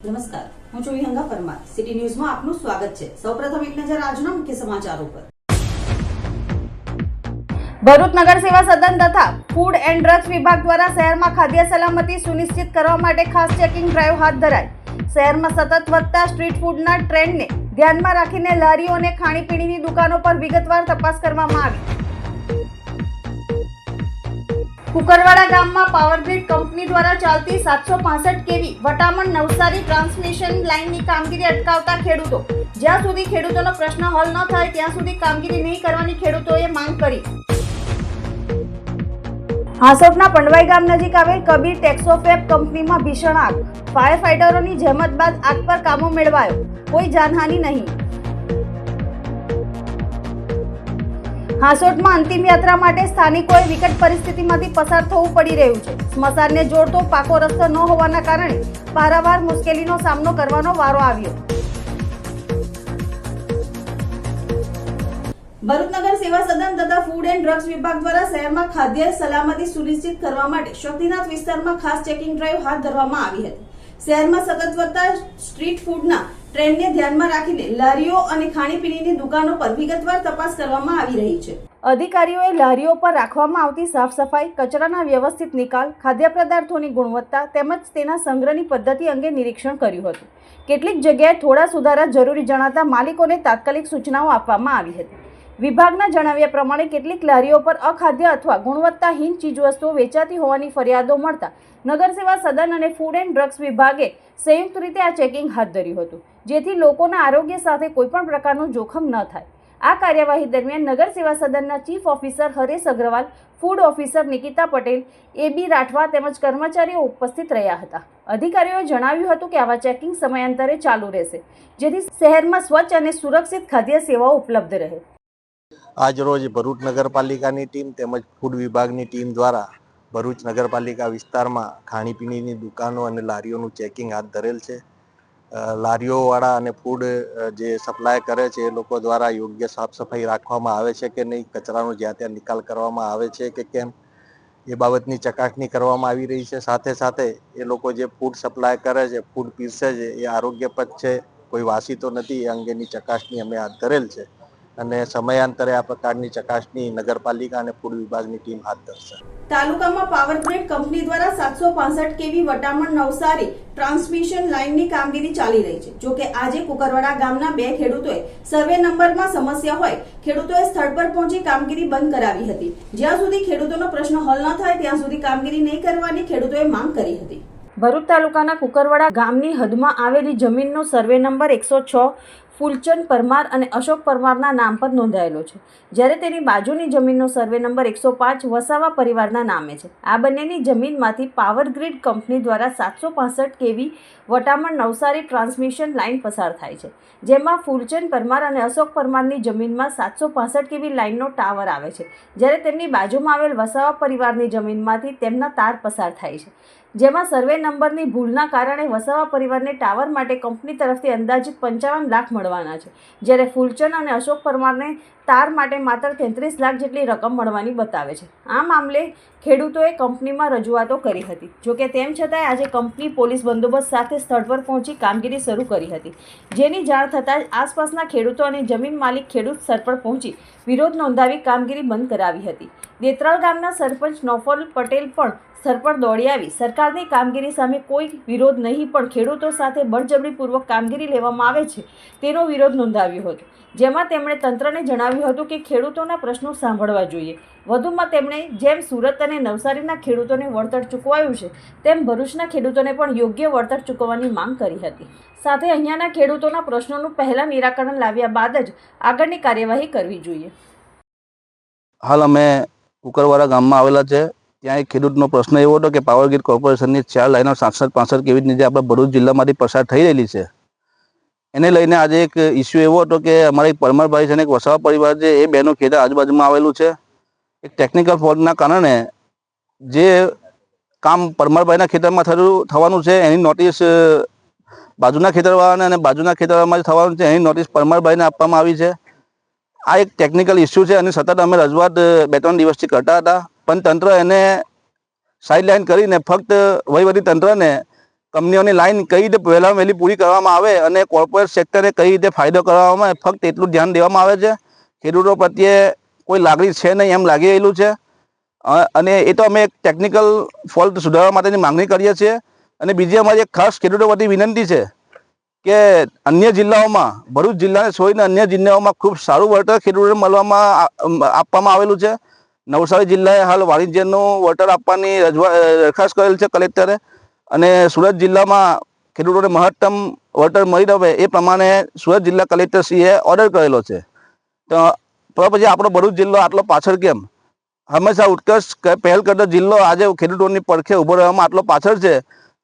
નમસ્કાર, હું છું વિહંગા પરમાર. સિટી ન્યૂઝમાં આપનું સ્વાગત છે. સૌપ્રથમ એક નજર આજના મુખ્ય સમાચારો પર. ભરૂચ નગર સેવા સદન તથા ફૂડ એન્ડ ડ્રગ્સ વિભાગ દ્વારા શહેરમાં ખાદ્ય સલામતી સુનિશ્ચિત કરવા માટે ખાસ ચેકિંગ ડ્રાઈવ હાથ ધરાઈ. શહેરમાં સતત વધતા સ્ટ્રીટ ફૂડના ટ્રેન્ડને ધ્યાનમાં રાખીને લારીઓ અને ખાણીપીણીની દુકાનો પર વિગતવાર તપાસ કરવામાં આવી. કુકરવાડા ગામમાં પાવરગ્રીડ કંપની દ્વારા ચાલતી 765 કેવી વટામણ નવસારી ટ્રાન્સમિશન લાઇનની કામગીરી અટકાવતા ખેડૂતો. જ્યાં સુધી ખેડૂતોનો પ્રશ્ન હલ ન થાય ત્યાં સુધી કામગીરી નહીં કરવાની ખેડૂતોએ માંગ કરી. હાંસોટના પંડવાઈ ગામ નજીક આવેલ કબીર ટેક્સોફેબ કંપનીમાં ભીષણ આગ. ફાયર ફાઈટરોની જહેમત બાદ આગ પર કાબુ મેળવાયો. કોઈ જાનહાનિ નહીં. હાંસોટમાં અંતિમ યાત્રા માટે સ્થાનિકોએ વિકટ પરિસ્થિતિમાંથી પસાર થવું પડી રહ્યું છે. સ્મશાનને જોડતો પાકો રસ્તો ન હોવાના કારણે પારાવાર મુશ્કેલીનો સામનો કરવાનો વારો આવ્યો. ભરૂચ નગર સેવા સદન તથા ફૂડ એન્ડ ડ્રગ્સ વિભાગ દ્વારા શહેરમાં ખાદ્ય સલામતી સુનિશ્ચિત કરવા માટે શક્તિનાથ વિસ્તારમાં ખાસ ચેકિંગ ડ્રાઈવ હાથ ધરવામાં આવી હતી. શહેરમાં સતત વધતા સ્ટ્રીટ ફૂડના ટ્રેન્ડને ધ્યાનમાં રાખીને લારીઓ અને ખાણીપીણીની દુકાનો પર વિગતવાર તપાસ કરવામાં આવી રહી છે. અધિકારીઓએ લારીઓ પર રાખવામાં આવતી સાફ સફાઈ, કચરાના વ્યવસ્થિત નિકાલ, ખાદ્ય પદાર્થોની ગુણવત્તા તેમજ તેના સંગ્રહની પદ્ધતિ અંગે નિરીક્ષણ કર્યું હતું. કેટલીક જગ્યાએ થોડા સુધારા જરૂરી જણાતા માલિકોને તાત્કાલિક સૂચનાઓ આપવામાં આવી હતી. વિભાગના જણાવ્યા પ્રમાણે કેટલીક લારીઓ પર અખાદ્ય અથવા ગુણવત્તાહીન ચીજવસ્તુઓ વેચાતી હોવાની ફરિયાદો મળતા નગર સેવા સદન અને ફૂડ એન્ડ ડ્રગ્સ વિભાગે સંયુક્ત રીતે આ ચેકિંગ હાથ ધર્યું હતું, જેથી લોકોના આરોગ્ય સાથે કોઈપણ પ્રકારનું જોખમ ન થાય. આ કાર્યવાહી દરમિયાન નગર સેવા સદનના chief officer Haresh Agrawal, food officer Nikita Patel, A B Rathwa તેમજ કર્મચારીઓ ઉપસ્થિત રહ્યા હતા. અધિકારીઓએ જણાવ્યું હતું કે આવા ચેકિંગ સમયાંતરે ચાલુ રહેશે, જેથી શહેરમાં સ્વચ્છ અને સુરક્ષિત ખાદ્ય સેવાઓ ઉપલબ્ધ રહે. આજ રોજ ભરૂચ નગરપાલિકાની ટીમ તેમજ ફૂડ વિભાગની ટીમ દ્વારા ભરૂચ નગરપાલિકા વિસ્તારમાં ખાણીપીણીની દુકાનો અને લારીઓનું ચેકિંગ હાથ ધરેલ છે. લારીઓવાળા અને ફૂડ જે સપ્લાય કરે છે એ લોકો દ્વારા યોગ્ય સાફ સફાઈ રાખવામાં આવે છે કે નહીં, કચરાનો જ્યાં ત્યાં નિકાલ કરવામાં આવે છે કે કેમ, એ બાબતની ચકાસણી કરવામાં આવી રહી છે. સાથે સાથે એ લોકો જે ફૂડ સપ્લાય કરે છે, ફૂડ પીરસે છે એ આરોગ્યપ્રદ છે, કોઈ વાસી તો નથી, એ અંગેની ચકાસણી અમે હાથ ધરેલ છે અને સમયાંતરે આ પ્રકારની ચકાસણી નગરપાલિકા અને ફૂડ વિભાગની ટીમ હાથ ધરશે. તાલુકામાં પાવરગ્રીડ કંપની દ્વારા 765 કેવી વટામણ નવસારી ટ્રાન્સમિશન લાઇનની કામગીરી ચાલી રહી છે. જોકે આજે કુકરવાડા ગામના 2 ખેડૂતોએ સર્વે નંબરમાં સમસ્યા હોય ખેડૂતોએ સ્થળ પર પહોંચી કામગીરી બંધ કરાવી હતી. જ્યાં સુધી ખેડૂતોનો પ્રશ્ન હલ ન થાય ત્યાં સુધી કામગીરી નહીં કરવાની ખેડૂતોએ માંગ કરી હતી. ભરૂચ તાલુકાના કુકરવાડા ગામની હદમાં આવેલી જમીનનો સર્વે નંબર 106 ફૂલચંદ પરમાર અને અશોક પરમારના નામ પર નોંધાયેલો છે, જ્યારે તેની બાજુની જમીનનો સર્વે નંબર 105 વસાવા પરિવારના નામે છે. આ બંનેની જમીનમાંથી પાવરગ્રીડ કંપની દ્વારા 765 કેવી વટામણ નવસારી ટ્રાન્સમિશન લાઇન પસાર થાય છે, જેમાં ફૂલચંદ પરમાર અને અશોક પરમારની જમીનમાં 765 કેવી લાઇનનો ટાવર આવે છે, જ્યારે તેમની બાજુમાં આવેલ વસાવા પરિવારની જમીનમાંથી તેમના તાર પસાર થાય છે. જેમાં સર્વે નંબરની ભૂલના કારણે વસાવા પરિવારને ટાવર માટે કંપની તરફથી અંદાજિત 55 લાખ મળવાના છે, જ્યારે ફૂલચંદ અને અશોક પરમારને તાર માટે માત્ર 33 લાખ જેટલી રકમ મળવાની બતાવે છે. આ મામલે ખેડૂતોએ કંપનીમાં રજૂઆતો કરી હતી. જોકે તેમ છતાંય આજે કંપની પોલીસ બંદોબસ્ત સાથે સ્થળ પર પહોંચી કામગીરી શરૂ કરી હતી, જેની જાણ થતાં જ આસપાસના ખેડૂતો અને જમીન માલિક ખેડૂત સ્થળ પર પહોંચી વિરોધ નોંધાવી કામગીરી બંધ કરાવી હતી. દેત્રાળ ગામના સરપંચ નોફલ પટેલ પણ સ્થળ પર દોડી આવી સરકારની કામગીરી સામે કોઈ વિરોધ નહીં પણ ખેડૂતો સાથે બળજબરીપૂર્વક કામગીરી લેવામાં આવે છે તેનો વિરોધ નોંધાવ્યો હતો, જેમાં તેમણે તંત્રને જણાવ્યું હતું કે ખેડૂતોના પ્રશ્નો સાંભળવા જોઈએ. વધુમાં તેમણે જેમ સુરત અને નવસારીના ખેડૂતોને વળતર ચૂકવાયું છે તેમ ભરૂચના ખેડૂતોને પણ યોગ્ય વળતર ચૂકવવાની માંગ કરી હતી. સાથે અહીંયાના ખેડૂતોના પ્રશ્નોનું પહેલા નિરાકરણ લાવ્યા બાદ જ આગળની કાર્યવાહી કરવી જોઈએ. હાલ અમે કુકરવાડા ગામમાં આવેલા છે. ત્યાં એક ખેડૂતનો પ્રશ્ન એવો હતો કે પાવરગ્રીડ કોર્પોરેશનની 4 લાઈનો 765 કેવીની જે આપણા ભરૂચ જિલ્લામાંથી પસાર થઈ રહેલી છે, એને લઈને આજે એક ઇસ્યુ એવો હતો કે અમારા એક પરમારભાઈ છે અને એક વસાવા પરિવાર છે, એ બેનો ખેતર આજુબાજુમાં આવેલું છે. એક ટેકનિકલ ફોલ્ટના કારણે જે કામ પરમારભાઈના ખેતરમાં થવાનું છે એની નોટિસ બાજુના ખેતરવાળાને અને બાજુના ખેતરવાળામાં થવાનું છે એની નોટિસ પરમારભાઈને આપવામાં આવી છે. આ એક ટેકનિકલ ઇસ્યુ છે અને સતત અમે રજૂઆત 2-3 દિવસથી કરતા હતા, પણ તંત્ર એને સાઇડલાઇન કરીને ફક્ત વહીવટી તંત્રને કંપનીઓની લાઈન કઈ રીતે વહેલા વહેલી પૂરી કરવામાં આવે અને કોર્પોરેટ સેક્ટરે કઈ રીતે ફાયદો કરવામાં આવે, ફક્ત એટલું ધ્યાન દેવામાં આવે છે. ખેડૂતો પ્રત્યે કોઈ લાગણી છે નહીં એમ લાગી રહેલું છે. અને એ તો અમે એક ટેકનિકલ ફોલ્ટ સુધારવા માટેની માંગણી કરીએ છીએ. અને બીજી અમારી એક ખાસ ખેડૂતો વતી વિનંતી છે કે અન્ય જિલ્લાઓમાં, ભરૂચ જિલ્લાને છોડીને અન્ય જિલ્લાઓમાં ખૂબ સારું વળતર ખેડૂતોને આપવામાં આવેલું છે. નવસારી જિલ્લાએ હાલ વાણિજ્યનું વળતર આપવાની દરખાસ્ત કરેલ છે કલેક્ટરે, અને સુરત જિલ્લામાં ખેડૂતોને મહત્તમ વળતર મળી રહે એ પ્રમાણે સુરત જિલ્લા કલેક્ટરશ્રીએ ઓર્ડર કરેલો છે. તો પછી આપણો ભરૂચ જિલ્લો આટલો પાછળ કેમ? હંમેશા ઉત્કર્ષ પહેલ કરતો જિલ્લો આજે ખેડૂતોની પડખે ઊભો રહેવામાં આટલો પાછળ છે.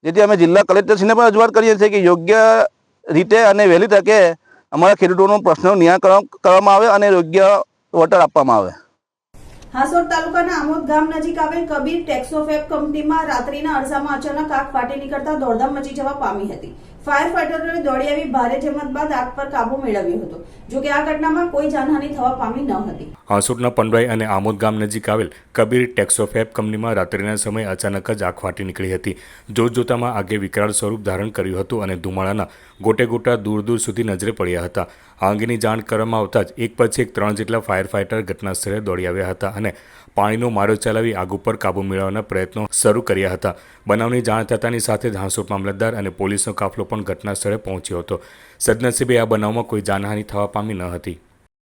જેથી અમે જિલ્લા કલેક્ટરશ્રીને પણ રજૂઆત કરીએ છીએ કે યોગ્ય રીતે અને વહેલી તકે અમારા ખેડૂતોનો પ્રશ્નનું નિરાકરણ કરવામાં આવે અને યોગ્ય વળતર આપવામાં આવે. હાસોડ તાલુકાના આમોદ ગામ નજીક આવેલ કબીર ટેક્સોફેબ કંપનીમાં રાત્રિના અરસામાં અચાનક આગ ફાટી નીકળતા દોડધામ મચી જવા પામી હતી. ફાયર ફાઈટરોએ દોડી આવી ભારે જહેમત બાદ આગ પર કાબુ મેળવ્યો હતો. જોકે આ ઘટનામાં કોઈ જાનહાનિ થવા પામી ન હતી. હાંસોડના પંડવાઈ અને આમોદ ગામ નજીક આવેલ કબીર ટેક્સોફેબ કંપનીમાં રાત્રિના સમયે અચાનક જ આગ ફાટી નીકળી હતી. જોતજોતામાં આગે વિકરાળ સ્વરૂપ ધારણ કર્યું હતું અને ધુમાડાના ગોટે ગોટા દૂર દૂર સુધી નજરે પડ્યા હતા. આ અંગેની જાણ કરવામાં આવતા જ એક પછી એક 3 જેટલા ફાયર ફાઈટર ઘટના સ્થળે દોડી આવ્યા હતા અને પાણીનો મારો ચલાવી આગ ઉપર કાબુ મેળવવાના પ્રયત્નો શરૂ કર્યા હતા. બનાવની જાણ થતાની સાથે જ હાંસોડ મામલતદાર અને પોલીસનો કાફલો પણ ઘટના સ્થળે પહોંચ્યો હતો. સદનસીબે આ બનાવમાં કોઈ જાનહાનિ થવા પામી ન હતી.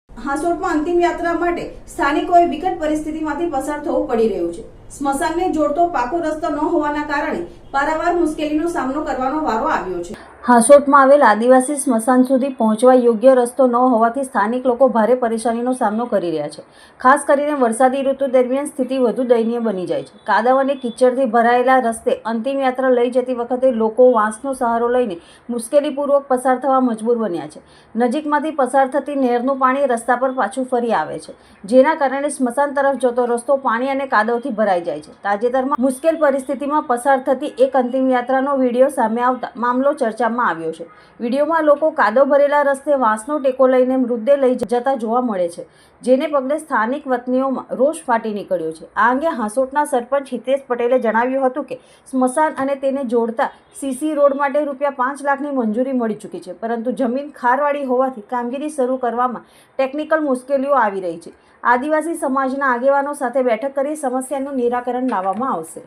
હાંસોડમાં અંતિમ યાત્રા માટે સ્થાનિકોએ વિકટ પરિસ્થિતિમાંથી પસાર થવું પડી રહ્યું છે. સ્મશાનને જોડતો પાકો રસ્તો ન હોવાના કારણે પારાવાર મુશ્કેલીનો સામનો કરવાનો વારો આવ્યો છે. હાંસોટમાં આવેલ આદિવાસી સ્મશાન સુધી પહોંચવા યોગ્ય રસ્તો ન હોવાથી સ્થાનિક લોકો ભારે પરેશાનીનો સામનો કરી રહ્યા છે. ખાસ કરીને વરસાદી ઋતુ દરમિયાન સ્થિતિ વધુ દયનીય બની જાય છે. કાદવ અને કીચડથી ભરાયેલા રસ્તે અંતિમ યાત્રા લઈ જતી વખતે લોકો વાંસનો સહારો લઈને મુશ્કેલીપૂર્વક પસાર થવા મજબૂર બન્યા છે. નજીકમાંથી પસાર થતી નહેરનું પાણી રસ્તા પર પાછું ફરી આવે છે, જેના કારણે સ્મશાન તરફ જતો રસ્તો પાણી અને કાદવથી ભરાઈ જાય છે. તાજેતરમાં મુશ્કેલ પરિસ્થિતિમાં પસાર થતી એક અંતિમ યાત્રાનો વિડીયો સામે આવતા મામલો ચર્ચામાં આવ્યો છે. વિડીયોમાં લોકો કાદવ ભરેલા રસ્તે વાંસનો ટેકો લઈને મૃતદેહ લઈ જતા જોવા મળે છે, જેને પગલે સ્થાનિક વતનીઓમાં રોષ ફાટી નીકળ્યો છે. આ અંગે હાંસોટના સરપંચ હિતેશ પટેલે જણાવ્યું હતું કે સ્મશાન અને તેને જોડતા સીસી રોડ માટે ₹5 લાખની મંજૂરી મળી ચૂકી છે, પરંતુ જમીન ખારવાળી હોવાથી કામગીરી શરૂ કરવામાં ટેકનિકલ મુશ્કેલીઓ આવી રહી છે. આદિવાસી સમાજના આગેવાનો સાથે બેઠક કરી સમસ્યાનું નિરાકરણ લાવવામાં આવશે.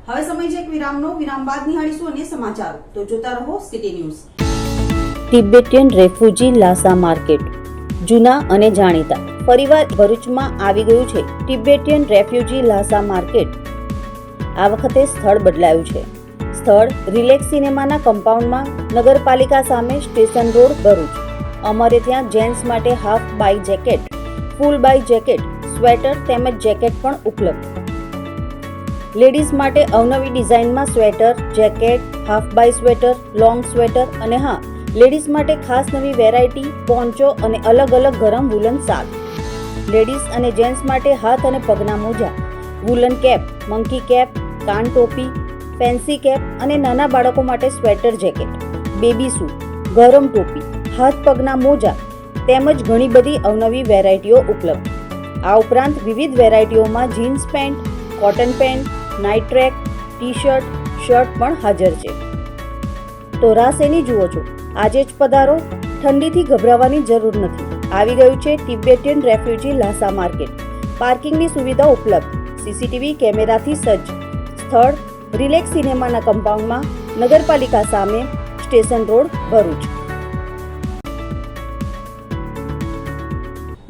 હવે સમય છે એક વિરામનો. વિરામ બાદ નિહાળીશું અન્ય સમાચારો. તો જોતા રહો city news. Tibetan refugee Lhasa market જૂના અને જાણીતા. ફરીવાર ભરૂચમાં આવી ગયું છે તિબેટિયન રેફ્યુજી લાસા માર્કેટ. આ વખતે સ્થળ બદલાયું છે. સ્થળ રિલેક્સ સિનેમાના કમ્પાઉન્ડમાં, નગરપાલિકા સામે, સ્ટેશન રોડ, ભરૂચ. અમારે ત્યાં જેન્ટ્સ માટે હાફ બાય જેકેટ, ફૂલ બાય જેકેટ, સ્વેટર તેમજ જેકેટ પણ ઉપલબ્ધ. લેડીઝ માટે અવનવી ડિઝાઇનમાં સ્વેટર, જેકેટ, હાફ બાય સ્વેટર, લોંગ સ્વેટર અને હા, લેડીઝ માટે ખાસ નવી વેરાયટી પોન્ચો અને અલગ અલગ ગરમ વુલન શાલ. લેડીઝ અને જેન્ટ્સ માટે હાથ અને પગના મોજા, વુલન કેપ, મંકી કેપ, કાન ટોપી, ફેન્સી કેપ અને નાના બાળકો માટે સ્વેટર જેકેટ, બેબી સૂટ, ગરમ ટોપી, હાથ પગના મોજા તેમજ ઘણી બધી અવનવી વેરાયટીઓ ઉપલબ્ધ. આ ઉપરાંત વિવિધ વેરાયટીઓમાં jeans pant, cotton pant, night track, T shirt, shirt પણ હાજર છે. તો રાહ શેની જુઓ છો? આજે જ પધારો. ઠંડીથી ગભરાવાની જરૂર નથી. આવી ગયું છે તિબેટિયન રેફ્યુજી લાસા માર્કેટ. પાર્કિંગની સુવિધા ઉપલબ્ધ. સીસીટીવી કેમેરાથી સજ્જ. સ્થળ રિલેક્સ સિનેમાના કમ્પાઉન્ડમાં, નગરપાલિકા સામે, સ્ટેશન રોડ, ભરૂચ.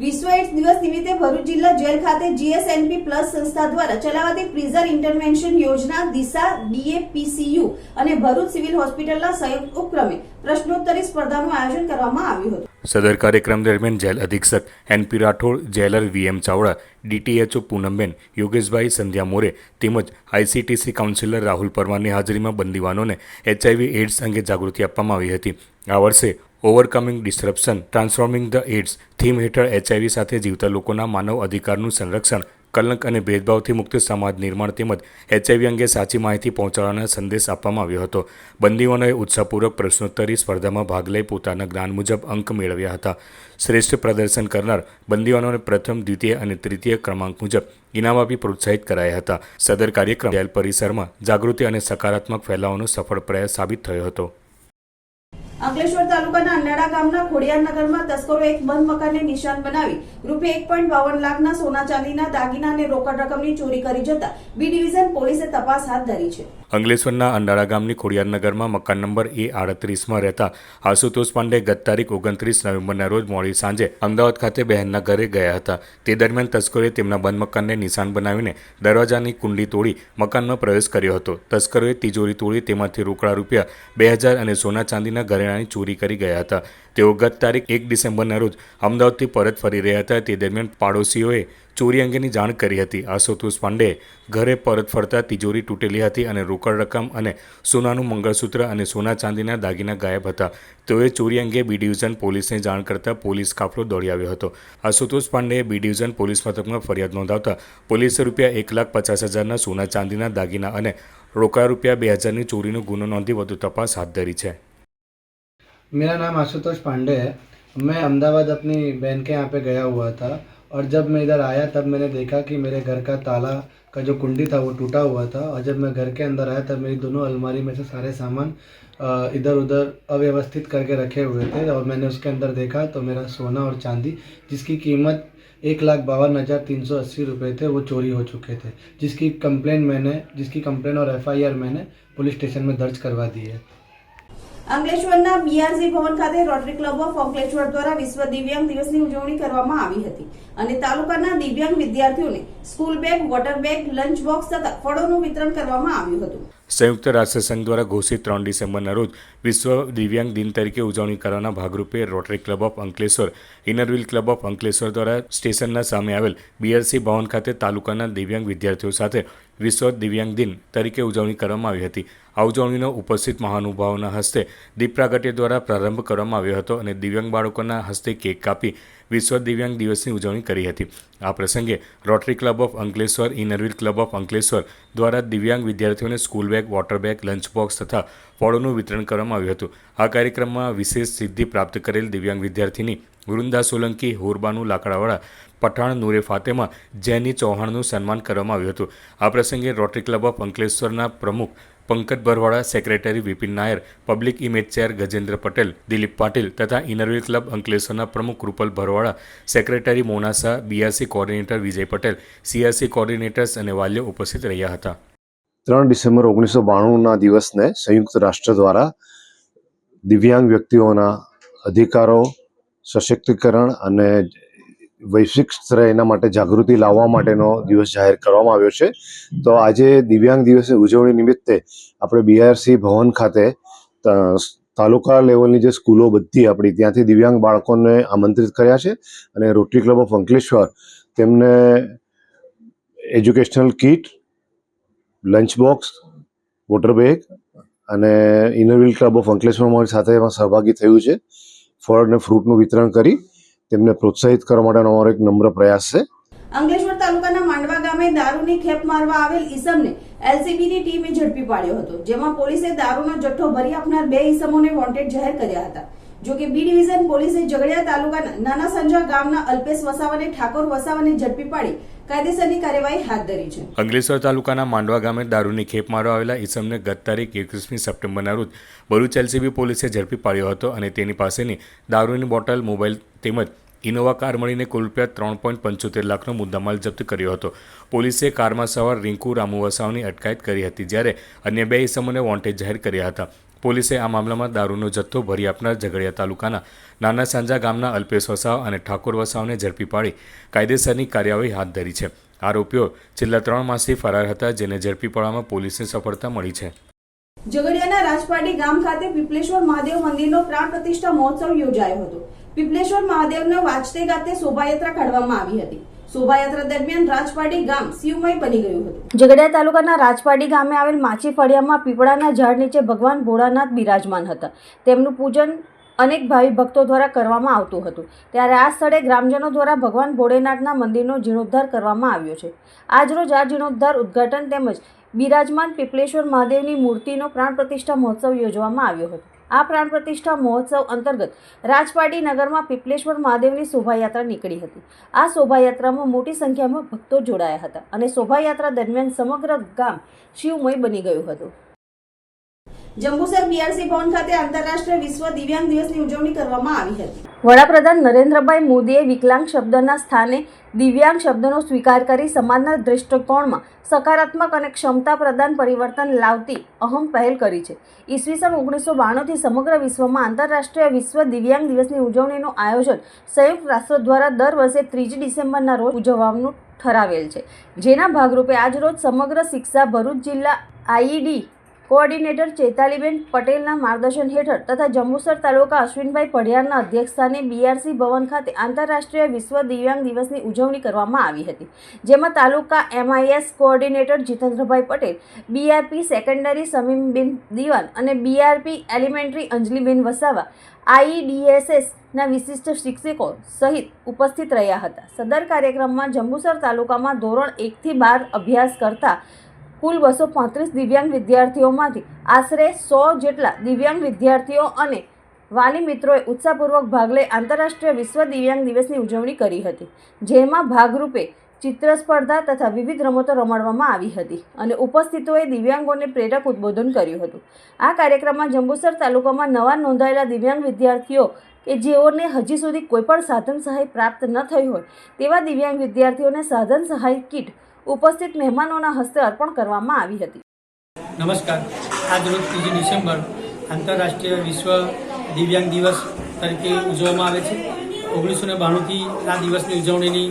વિશ્વ એઇડ્સ દિવસ નિમિત્તે ભરૂચ જિલ્લા જેલ ખાતે GSNP પ્લસ સંસ્થા દ્વારા ચલાવાતી પ્રિઝન ઇન્ટરવેન્શન યોજના દિશા DAPCU અને ભરૂચ સિવિલ હોસ્પિટલના સંયુક્ત ઉપક્રમે પ્રશ્નોત્તરી સ્પર્ધાનું આયોજન કરવામાં આવ્યું હતું. સદર કાર્યક્રમ દરમિયાન જેલ અધિક્ષક NP Rathod, jailer VM Chavda, DTHO Poonamben, Yogeshbhai, Sandhya More તેમજ ICTC કાઉન્સિલર રાહુલ પરમારની હાજરીમાં બંદીવાનોને HIV એઇડ્સ અંગે જાગૃતિ આપવામાં આવી હતી. આ વર્ષે ઓવરકમિંગ disruption transforming the AIDS theme હેઠળ HIV સાથે જીવતા લોકોના માનવ અધિકારનું સંરક્ષણ કલંક અને ભેદભાવથી મુક્ત સમાજ નિર્માણ તેમજ HIV અંગે સાચી માહિતી પહોંચાડવાનો સંદેશ આપવામાં આવ્યો હતો. બંદીઓએ ઉત્સાહપૂર્વક પ્રશ્નોત્તરી સ્પર્ધામાં ભાગ લઈ પોતાના જ્ઞાન મુજબ અંક મેળવ્યા હતા. શ્રેષ્ઠ પ્રદર્શન કરનાર બંદીઓને પ્રથમ, દ્વિતીય અને તૃતીય ક્રમાંક મુજબ ઇનામ આપી પ્રોત્સાહિત કરાયા હતા. સદર કાર્યક્રમ જેલ પરિસરમાં જાગૃતિ અને સકારાત્મક ફેલાવાનો સફળ પ્રયાસ સાબિત થયો હતો. અંકલેશ્વર તાલુકાના અંડાળા ગામના ખોડિયારનગરમાં તસ્કરોએ એક બંધ મકાનને નિશાન બનાવી ₹1.52 લાખના સોના ચાંદીના દાગીના અને રોકડ રકમની ચોરી કરી જતા બી ડિવિઝન પોલીસે તપાસ હાથ ધરી છે. અંકલેશ્વરના અંડાળા ગામની ખોડિયારનગરમાં મકાન નંબર A38માં રહેતા આશુતોષ પાંડે ગત તારીખ 29 નવેમ્બરના રોજ મોડી સાંજે અમદાવાદ ખાતે બહેનના ઘરે ગયા હતા. તે દરમિયાન તસ્કરોએ તેમના બંધ મકાનને નિશાન બનાવીને દરવાજાની કુંડી તોડી મકાનમાં પ્રવેશ કર્યો હતો. તસ્કરોએ તિજોરી તોડી તેમાંથી રોકડા ₹2000 અને સોના ચાંદીના ઘરેણાની ચોરી કરી ગયા હતા. તેઓ ગત તારીખ 1 ડિસેમ્બરના રોજ અમદાવાદથી પરત ફરી રહ્યા હતા. તે દરમિયાન પાડોશીઓએ ચોરી અંગેની જાણ કરી હતી. આશુતોષ પાંડેએ ઘરે પરત ફરતા તિજોરી તૂટેલી હતી અને રોકડ રકમ અને સોનાનું મંગળસૂત્ર અને સોના ચાંદીના દાગીના ગાયબ હતા. તેઓએ ચોરી અંગે બી ડિવિઝન પોલીસને જાણ કરતા પોલીસ કાફલો દોડી આવ્યો હતો. આશુતોષ પાંડેએ બી ડિવિઝન પોલીસ મથકમાં ફરિયાદ નોંધાવતા પોલીસે ₹1,50,000ના સોના ચાંદીના દાગીના અને રોકડા ₹2,000ની ચોરીનો ગુનો નોંધી વધુ તપાસ હાથ ધરી છે. मेरा नाम आशुतोष पांडे है. मैं अहमदाबाद अपनी बहन के यहाँ पे गया हुआ था और जब मैं इधर आया तब मैंने देखा कि मेरे घर का ताला का जो कुंडी था वो टूटा हुआ था और जब मैं घर के अंदर आया तब मेरी दोनों अलमारी में से सारे सामान इधर उधर अव्यवस्थित करके रखे हुए थे और मैंने उसके अंदर देखा तो मेरा सोना और चांदी जिसकी कीमत ₹1,52,380 थे वो चोरी हो चुके थे, जिसकी कंप्लेन और FIR मैंने पुलिस स्टेशन में दर्ज करवा दी है. અંકલેશ્વરના BRC ભવન ખાતે રોટરી ક્લબ ઓફ અંકલેશ્વર દ્વારા વિશ્વ દિવ્યાંગ દિવસની ઉજવણી કરવામાં આવી હતી અને તાલુકાના દિવ્યાંગ વિદ્યાર્થીઓને school bag, water bag, lunch box તથા ફળોનું વિતરણ કરવામાં આવ્યું હતું. સંયુક્ત રાષ્ટ્રસંઘ દ્વારા ઘોષિત 3 ડિસેમ્બરના રોજ વિશ્વ દિવ્યાંગ દિન તરીકે ઉજવણી કરવાના ભાગરૂપે Rotary club of Ankleshwar, Inner Wheel club of Ankleshwar દ્વારા સ્ટેશનના સામે આવેલ BRC ભવન ખાતે તાલુકાના દિવ્યાંગ વિદ્યાર્થીઓ સાથે વિશ્વ દિવ્યાંગ દિન તરીકે ઉજવણી કરવામાં આવી હતી. આ ઉજવણીનો ઉપસ્થિત મહાનુભાવોના હસ્તે દીપ પ્રાગટ્ય દ્વારા પ્રારંભ કરવામાં આવ્યો હતો અને દિવ્યાંગ બાળકોના હસ્તે કેક કાપી વિશ્વ દિવ્યાંગ દિવસની ઉજવણી કરી હતી. આ પ્રસંગે Rotary club of Ankleshwar, Inner Wheel club of Ankleshwar દ્વારા દિવ્યાંગ વિદ્યાર્થીઓને school bag, water bag, lunch box તથા ફળોનું વિતરણ કરવામાં આવ્યું હતું. આ કાર્યક્રમમાં વિશેષ સિદ્ધિ પ્રાપ્ત કરેલ દિવ્યાંગ વિદ્યાર્થીની વૃંદા સોલંકી, હોરબાનુ લાકડાવાળા, પઠાણ નૂરે ફાતેમા, જેની ચૌહાણનું સન્માન કરવામાં આવ્યું હતું. આ પ્રસંગે રોટરી ક્લબ ઓફ અંકલેશ્વરના પ્રમુખ Pankaj Bharwada, secretary Vipin Nair, public image chair Gajendra Patel, Dilip Patil તથા ઇનરવ્હીલ ક્લબ અંકલેશ્વરના પ્રમુખ Krupal Bharwada, secretary Mona Shah, BRC coordinator Vijay Patel, CRC coordinators અને વાલીઓ ઉપસ્થિત રહ્યા હતા. 3 ડિસેમ્બર 1992ના દિવસને સંયુક્ત રાષ્ટ્ર દ્વારા દિવ્યાંગ વ્યક્તિઓના અધિકારો, સશક્તિકરણ અને વૈશ્વિક સ્તરે એના માટે જાગૃતિ લાવવા માટેનો દિવસ જાહેર કરવામાં આવ્યો છે. તો આજે દિવ્યાંગ દિવસની ઉજવણી નિમિત્તે આપણે BRC ભવન ખાતે તાલુકા લેવલની જે સ્કૂલો બધી આપણી ત્યાંથી દિવ્યાંગ બાળકોને આમંત્રિત કર્યા છે અને રોટરી ક્લબ ઓફ અંકલેશ્વર તેમને educational kit, lunch box, water bag અને ઇનરવ્હીલ ક્લબ ઓફ અંકલેશ્વર મારી સાથે એમાં સહભાગી થયું છે. ફળ અને ફ્રૂટનું વિતરણ કરી તેમને પ્રોત્સાહિત કરવા માટેનો અમારો એક નમ્ર પ્રયાસ છે. અંકલેશ્વર તાલુકાના માંડવા ગામે દારૂની ખેપ મારવા આવેલ ઈસમને LCBની ટીમે ઝડપી પાડ્યો હતો, જેમાં પોલીસે દારૂનો જથ્થો ભરી આપનાર 2 ઈસમોને વોન્ટેડ જાહેર કર્યા હતા. જો કે બી ડિવિઝન પોલીસે ઝઘડિયા તાલુકાના નાના સંજા ગામના અલ્પેશ વસાવાને ઠાકોર વસાવાને ઝડપી પાડી કાયદેસરની કાર્યવાહી હાથ ધરી છે. અંકલેશ્વર તાલુકાના માંડવા ગામે દારૂની ખેપ મારવા આવેલા ઈસમને ગત તારીખ 21 સપ્ટેમ્બરના રોજ ભરૂચ LCB પોલીસે ઝડપી પાડ્યો હતો અને તેની પાસેની દારૂની બોટલ, મોબાઈલ તેમજ ઇનોવા કાર મળીને કુલ ₹3.75 લાખનો મુદ્દામાલ જપ્ત કર્યો હતો. પોલીસે કારમાં સવાર રિંકુ રામુ વસાવાની અટકાયત કરી હતી, જ્યારે અન્ય 2 ઈસમોને વોન્ટેડ જાહેર કર્યા હતા. પોલીસે આ મામલામાં દારૂનો જથ્થો ભરી આપનાર ઝઘડિયા તાલુકાના નાના સાંજા ગામના અલ્પેશ વસાવા અને ઠાકોર વસાવાને ઝડપી પાડી કાયદેસરની કાર્યવાહી હાથ ધરી છે. આરોપીઓ છેલ્લા 3 માસથી ફરાર હતા, જેને ઝડપી પાડવામાં પોલીસને સફળતા મળી છે. ઝઘડિયાના રાજપાડી ગામ ખાતે પીપલેશ્વર મહાદેવ મંદિરનો પ્રાણ પ્રતિષ્ઠા મહોત્સવ યોજાયો હતો. પીપલેશ્વર મહાદેવનો વાજતે ગાતે શોભાયાત્રા કાઢવામાં આવી હતી. શોભાયાત્રા દરમિયાન રાજપાડી ગામ શિવમય બની ગયું હતું. ઝઘડિયા તાલુકાના રાજપાડી ગામે આવેલ માછી ફળિયામાં પીપળાના ઝાડ નીચે ભગવાન ભોળાનાથ બિરાજમાન હતા. તેમનું પૂજન અનેક ભાવિ ભક્તો દ્વારા કરવામાં આવતું હતું, ત્યારે આ સ્થળે ગ્રામજનો દ્વારા ભગવાન ભોળેનાથના મંદિરનો જીર્ણોદ્ધાર કરવામાં આવ્યો છે. આજરોજ આ જીર્ણોદ્ધાર ઉદ્ઘાટન તેમજ બિરાજમાન પીપલેશ્વર મહાદેવની મૂર્તિનો પ્રાણ પ્રતિષ્ઠા મહોત્સવ યોજવામાં આવ્યો હતો. આ પ્રાણ પ્રતિષ્ઠા મહોત્સવ અંતર્ગત રાજપાટી નગરમાં પીપલેશ્વર મહાદેવની શોભાયાત્રા નીકળી હતી. આ શોભાયાત્રામાં મોટી સંખ્યામાં ભક્તો જોડાયા હતા અને શોભાયાત્રા દરમિયાન સમગ્ર ગામ શિવમય બની ગયું હતું. જંબુસર બીઆરસી ભવન ખાતે આંતરરાષ્ટ્રીય વિશ્વ દિવ્યાંગ દિવસની ઉજવણી કરવામાં આવી હતી. વડાપ્રધાન નરેન્દ્રભાઈ મોદીએ વિકલાંગ શબ્દના સ્થાને દિવ્યાંગ શબ્દનો સ્વીકાર કરી સમાજના દૃષ્ટિકોણમાં સકારાત્મક અને ક્ષમતા પ્રદાન પરિવર્તન લાવતી અહમ પહેલ કરી છે. ઈસવીસન 1992થી સમગ્ર વિશ્વમાં આંતરરાષ્ટ્રીય વિશ્વ દિવ્યાંગ દિવસની ઉજવણીનું આયોજન સંયુક્ત રાષ્ટ્ર દ્વારા દર વર્ષે 3 ડિસેમ્બરના રોજ ઉજવવાનું ઠરાવેલ છે, જેના ભાગરૂપે આજરોજ સમગ્ર શિક્ષા ભરૂચ જિલ્લા આઈઈડી કોઓર્ડિનેટર ચૈતાલીબેન પટેલના માર્ગદર્શન હેઠળ તથા જંબુસર તાલુકા અશ્વિનભાઈ પઢિયારના અધ્યક્ષસ્થાને બીઆરસી ભવન ખાતે આંતરરાષ્ટ્રીય વિશ્વ દિવ્યાંગ દિવસની ઉજવણી કરવામાં આવી હતી, જેમાં તાલુકા MIS coordinator જીતેન્દ્રભાઈ Patel, BRP secondary સમીમબેન દિવાન અને બીઆરપી એલિમેન્ટરી અંજલિબેન વસાવા આઈડીએસએસના વિશિષ્ટ શિક્ષકો સહિત ઉપસ્થિત રહ્યા હતા. સદર કાર્યક્રમમાં જંબુસર તાલુકામાં ધોરણ 1 થી 12 અભ્યાસ કરતા કુલ 235 દિવ્યાંગ વિદ્યાર્થીઓમાંથી આશરે 100 જેટલા દિવ્યાંગ વિદ્યાર્થીઓ અને વાલી મિત્રોએ ઉત્સાહપૂર્વક ભાગ લઈ આંતરરાષ્ટ્રીય વિશ્વ દિવ્યાંગ દિવસની ઉજવણી કરી હતી, જેમાં ભાગરૂપે ચિત્ર સ્પર્ધા તથા વિવિધ રમતો રમાડવામાં આવી હતી અને ઉપસ્થિતોએ દિવ્યાંગોને પ્રેરક ઉદ્બોધન કર્યું હતું. આ કાર્યક્રમમાં જંબુસર તાલુકામાં નવા નોંધાયેલા દિવ્યાંગ વિદ્યાર્થીઓ કે જેઓને હજી સુધી કોઈપણ સાધન સહાય પ્રાપ્ત ન થઈ હોય તેવા દિવ્યાંગ વિદ્યાર્થીઓને સાધન સહાય કીટ ઉપસ્થિત મહેમાનોના હસ્તે અર્પણ કરવામાં આવી હતી. નમસ્કાર. આજ રોજ 3 ડિસેમ્બર આંતરરાષ્ટ્રીય વિશ્વ દિવ્યાંગ દિવસ તરીકે ઉજવવામાં આવે છે. 1992થી આ દિવસની ઉજવણીની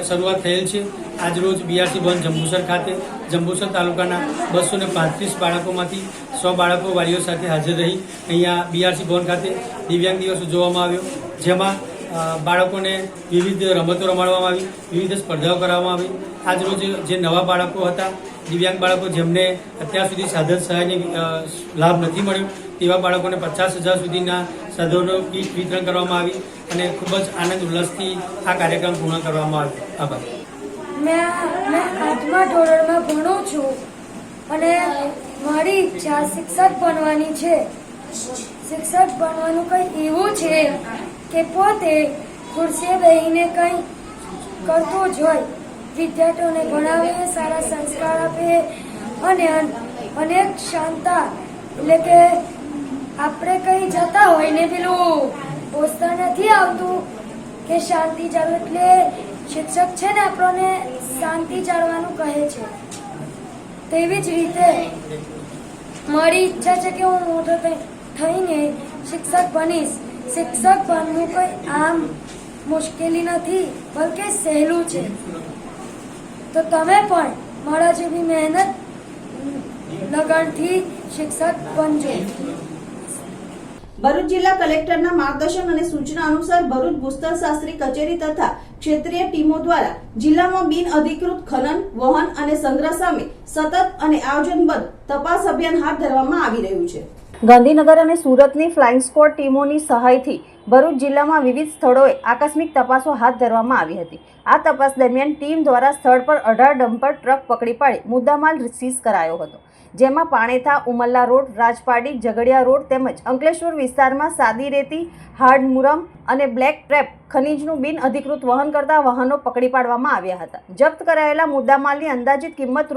શરૂઆત થયેલ છે. આજ રોજ બીઆરસી ભવન જંબુસર ખાતે જંબુસર તાલુકાના 235 બાળકોમાંથી 100 બાળકો વાલીઓ સાથે હાજર રહી અહીંયા બીઆરસી ભવન ખાતે દિવ્યાંગ દિવસ ઉજવવામાં આવ્યો, જેમાં બાળકોને વિવિધ રમતો રમાડવામાં આવી, વિવિધ સ્પર્ધાઓ કરવામાં આવી. આજ રોજ જે નવા બાળકો હતા, દિવ્યાંગ બાળકો જેમને અત્યાર સુધી સાધન સહાયની લાભ નથી મળ્યો તેવા બાળકોને 50,000 સુધીના સાધનો કીટ વિતરણ કરવામાં આવી અને ખૂબ જ આનંદ ઉલ્લાસથી આ કાર્યક્રમ પૂર્ણ કરવામાં આવ્યો. આભાર. મેં 8મા ધોરણમાં ભણું છું અને મારી ઈચ્છા શિક્ષક બનવાની છે. શિક્ષક બનવાનું કંઈ એવું છે કે પોતે ખુરશીએ બેસીને કંઈ કરતું જ હોય, વિદ્યાર્થીઓને ભણાવે, સારા સંસ્કાર આપે અને અનેક શાંતા, એટલે કે આપણે કંઈ જતા હોય ને પેલું પોસ્ટર નથી આવતું કે શાંતિ જાળવો, એટલે શિક્ષક છે ને આપણને શાંતિ જાળવાનું કહે છે. તેવી જ રીતે મારી ઈચ્છા છે કે હું મોટો થઈને શિક્ષક બનીશ. શિક્ષક બનવું કોઈ આમ મુશ્કેલી નથી, બલકે સહેલું છે. તો તમે પણ મારા જેવી મહેનત લગનથી શિક્ષક બનજો. ભરૂચ જિલ્લા કલેક્ટરના માર્ગદર્શન અને સૂચના અનુસાર ભરૂચ ભૂસ્તરશાસ્ત્રી કચેરી તથા ક્ષેત્રીય ટીમો દ્વારા જિલ્લામાં બિનઅધિકૃત ખનન, વહન અને સંગ્રહ સામે સતત અને આયોજનબદ્ધ તપાસ અભિયાન હાથ ધરવામાં આવી રહ્યું છે. ગાંધીનગર અને સુરતની ફ્લાઇંગ સ્ક્વોડ ટીમોની સહાયથી ભરૂચ જિલ્લામાં વિવિધ સ્થળોએ આકસ્મિક તપાસો હાથ ધરવામાં આવી હતી. આ તપાસ દરમિયાન ટીમ દ્વારા સ્થળ પર 18 ડમ્પર ટ્રક પકડી પાડી મુદ્દામાલ સીઝ કરાયો હતો, જેમાં પાણેથા, ઉમલ્લા રોડ, રાજપાડી, ઝઘડિયા રોડ તેમજ અંકલેશ્વર વિસ્તારમાં સાદી રેતી, હાર્ડ મુરમ અને બ્લેક ટ્રેપ ખનીજનું બિનઅધિકૃત વહન કરતા વાહનો પકડી પાડવામાં આવ્યા હતા. જપ્ત કરાયેલા મુદ્દામાલની અંદાજિત કિંમત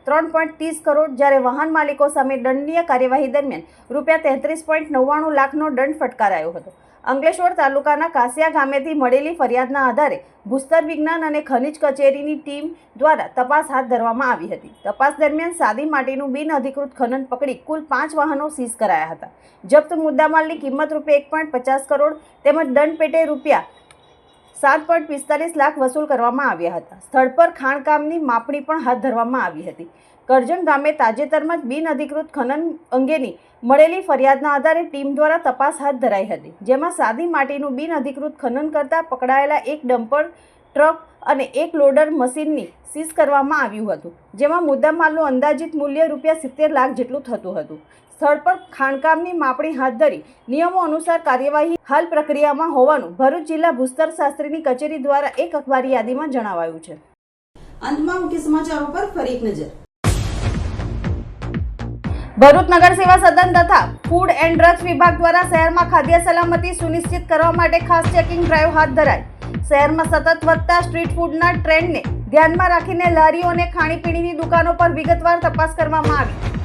₹3.30 કરોડ, જ્યારે વાહન માલિકો સામે દંડનીય કાર્યવાહી દરમિયાન ₹33.99 લાખનો દંડ ફટકારાયો હતો. અંકલેશ્વર તાલુકાના કાસિયા ગામેથી મળેલી ફરિયાદના આધારે ભૂસ્તર વિજ્ઞાન અને ખનિજ કચેરીની ટીમ દ્વારા તપાસ હાથ ધરવામાં આવી હતી. તપાસ દરમિયાન સાદી માટીનું બિનઅધિકૃત ખનન પકડી કુલ 5 વાહનો સીઝ કરાયા હતા. જપ્ત મુદ્દામાલની કિંમત ₹1.50 કરોડ તેમજ દંડ પેટે ₹7.45 લાખ વસૂલ કરવામાં આવ્યા હતા. સ્થળ પર ખાણકામની માપણી પણ હાથ ધરવામાં આવી હતી. કરજણ ગામે તાજેતરમાં જ બિનઅધિકૃત ખનન અંગેની મળેલી ફરિયાદના આધારે ટીમ દ્વારા તપાસ હાથ ધરાઈ હતી, જેમાં સાદી માટીનું બિનઅધિકૃત ખનન કરતા પકડાયેલા 1 ડમ્પર ટ્રક અને 1 લોડર મશીનની સીઝ કરવામાં આવ્યું હતું, જેમાં મુદ્દામાલનું અંદાજિત મૂલ્ય ₹70 લાખ જેટલું થતું હતું. સ્થળ પર ખાણકામની માપણી હાથ ધરી નિયમો અનુસાર કાર્યવાહી હાલ પ્રક્રિયામાં હોવાનું ભરૂચ જિલ્લા ભૂસ્તર શાસ્ત્રીની કચેરી દ્વારા એક અખબારી યાદીમાં જણાવાયું છે. અંતમાં મુખ્ય સમાચારો પર ફરી એક નજર. ભરૂચ નગર સેવા સદન તથા ફૂડ એન્ડ ડ્રગ્સ વિભાગ દ્વારા શહેરમાં ખાદ્ય સલામતી સુનિશ્ચિત કરવા માટે ખાસ ચેકિંગ ડ્રાઈવ હાથ ધરાઈ. શહેરમાં સતત વધતા સ્ટ્રીટ ફૂડના ટ્રેન્ડને ધ્યાનમાં રાખીને લારીઓ અને ખાણીપીણીની દુકાનો પર વિગતવાર તપાસ કરવામાં આવી.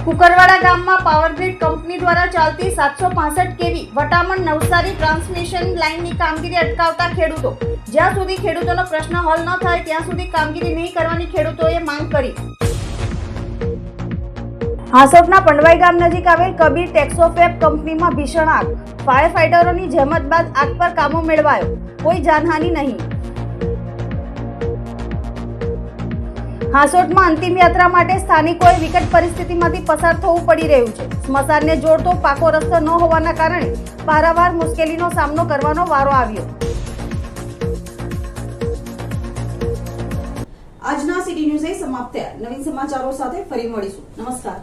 કુકરવાડા ગામમાં પાવરગ્રીડ કંપની દ્વારા ચાલતી 765 કેવી વટામણ નવસારી ટ્રાન્સમિશન લાઇનની કામગીરી અટકાવતા ખેડૂતો. જ્યાં સુધી ખેડૂતોનો પ્રશ્ન હલ ન થાય ત્યાં સુધી કામગીરી નહીં કરવાની ખેડૂતોએ માંગ કરી. હાંસોટના પંડવાઈ ગામ નજીક આવેલ કબીર ટેક્સોફેબ કંપનીમાં ભીષણ આગ. ફાયર ફાઈટરોની જહેમત બાદ આગ પર કાબુ મેળવાયો. કોઈ જાનહાનિ નહીં. હાંસોટમાં અંતિમ યાત્રા માટે સ્થાનિકોએ વિકટ પરિસ્થિતિમાંથી પસાર થવું પડી રહ્યું છે. સ્મશાનને જોડતો પાકો રસ્તો ન હોવાના કારણે પારાવાર મુશ્કેલીનો સામનો કરવાનો વારો આવ્યો. આજના સિટી ન્યૂઝ સમાપ્ત થયા. નવીન સમાચારો સાથે ફરી મળીશું. નમસ્કાર.